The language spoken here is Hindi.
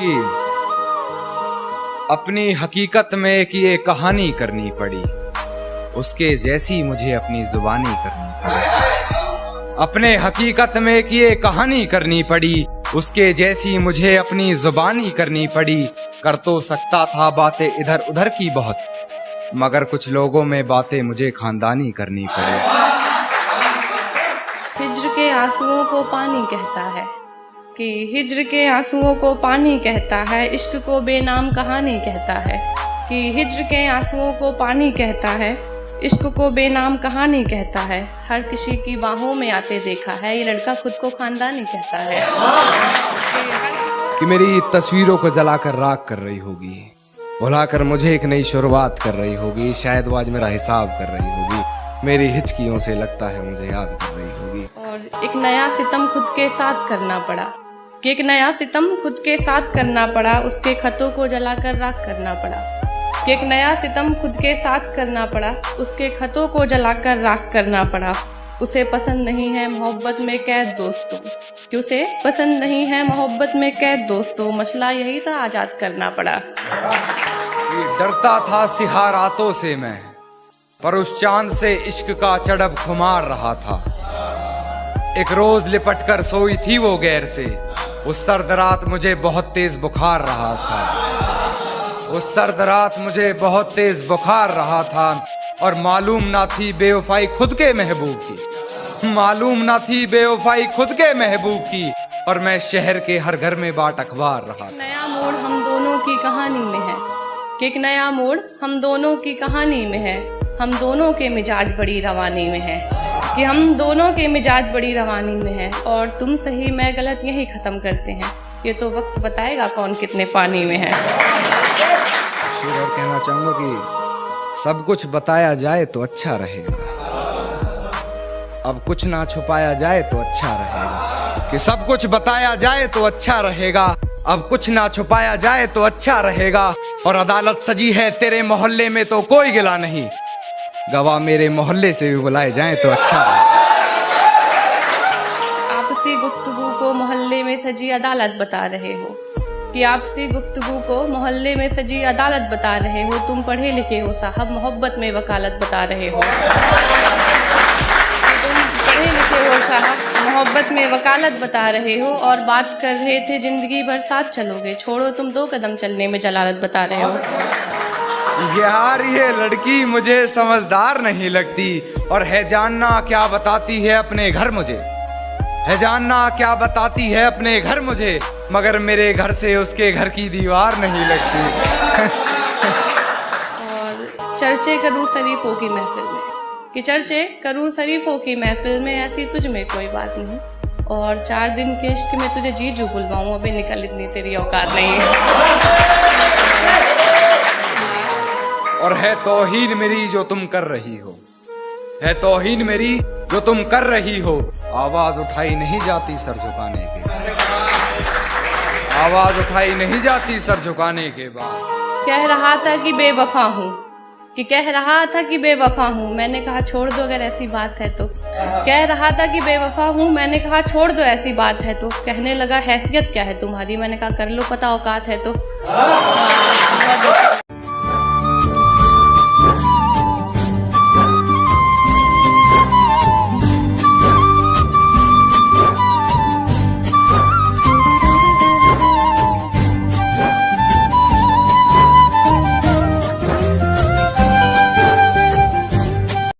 कि अपनी हकीकत में एक ये कहानी करनी पड़ी, उसके जैसी मुझे अपनी जुबानी करनी पड़ी। अपने हकीकत में एक ये कहानी करनी पड़ी, उसके जैसी मुझे अपनी जुबानी करनी पड़ी। कर तो सकता था बातें इधर उधर की बहुत, मगर कुछ लोगों में बातें मुझे खानदानी करनी पड़ी। हिज्र के आंसुओं को पानी कहता है कि हिज्र के आंसुओं को पानी कहता है, इश्क को बेनाम कहानी कहता है कि हिज्र के आंसुओं को पानी कहता है, इश्क को बेनाम कहानी कहता है। हर किसी की बाहों में आते देखा है, ये लड़का खुद को खानदानी कहता है। कि मेरी तस्वीरों को जलाकर राख कर रही होगी, भुलाकर मुझे एक नई शुरुआत कर रही होगी। शायद वो आज मेरा हिसाब कर रही होगी, मेरी हिचकियों से लगता है मुझे याद कर रही होगी। और एक नया सितम खुद के साथ करना पड़ा कि एक नया सितम खुद के साथ करना पड़ा, उसके खतों को जलाकर राख करना पड़ा कि एक नया सितम खुद के साथ करना पड़ा, उसके खतों को जलाकर राख करना पड़ा। उसे पसंद नहीं है मोहब्बत में कैद दोस्तों, कि उसे पसंद नहीं है मोहब्बत में कैद दोस्तों, मसला यही था आजाद करना पड़ा। डरता था सिहारातों से मैं, पर उस चांद से इश्क का चढ़ब खुमार रहा था। एक रोज लिपट कर सोई थी वो गैर से, उस सर्द रात मुझे बहुत तेज बुखार रहा था। उस सर्द रात मुझे बहुत तेज बुखार रहा था, और मालूम ना थी बेवफाई खुद के महबूब की, मालूम ना थी बेवफाई खुद के महबूब की, और मैं शहर के हर घर में बाट अखबार रहा। नया मोड़ हम दोनों की कहानी में है कि एक नया मोड़ हम दोनों की कहानी में है, हम दोनों के मिजाज बड़ी रवानी में है कि हम दोनों के मिजाज बड़ी रवानी में है। और तुम सही मैं गलत यही ख़त्म करते हैं, ये तो वक्त बताएगा कौन कितने पानी में है। और कहना चाहूँगा कि सब कुछ बताया जाए तो अच्छा रहेगा, अब कुछ ना छुपाया जाए तो अच्छा रहेगा। कि सब कुछ बताया जाए तो अच्छा रहेगा, अब कुछ ना छुपाया जाए तो अच्छा रहेगा। और अदालत सजी है तेरे मोहल्ले में तो कोई गिला नहीं, गवाह मेरे मोहल्ले से भी बुलाए जाएं तो अच्छा रहेगा। आपसी गुफ्तगू को मोहल्ले में सजी अदालत बता रहे हो कि आपसी गुफ्तगू को मोहल्ले में सजी अदालत बता रहे हो। तुम पढ़े लिखे हो साहब, मोहब्बत में वकालत बता रहे हो। तुम पढ़े लिखे हो साहब, मोहब्बत में वकालत बता रहे हो, और बात कर रहे थे जिंदगी भर साथ चलोगे, छोड़ो तुम 2 कदम चलने में जलालत बता रहे हो। यार ये लड़की मुझे समझदार नहीं लगती, और है जानना क्या बताती है अपने घर मुझे, है जानना क्या बताती है अपने घर मुझे, मगर मेरे घर से उसके घर की दीवार नहीं लगती। और चर्चे करूँ शरीफों की महफिल में कि चर्चे करूँ शरीफों की महफिल में, ऐसी तुझ में कोई बात नहीं, और 4 दिन के इश्क में तुझे जीजू बुलवाऊँ, अभी निकल इतनी तेरी औकात नहीं है। और है तौहीन मेरी जो तुम कर रही हो, है तौहीन मेरी जो तुम कर रही हो। आवाज उठाई नहीं जाती सर झुकाने के बाद, आवाज उठाई नहीं जाती सर झुकाने के बाद। कह रहा था कि बेवफा हूँ, कि कह रहा था कि बेवफा हूँ, मैंने कहा छोड़ दो अगर ऐसी बात है तो। कह रहा था कि बेवफा हूँ, मैंने कहा छोड़ दो ऐसी बात है तो। कहने लगा हैसियत क्या है तुम्हारी, मैंने कहा कर लो पता औकात है तो।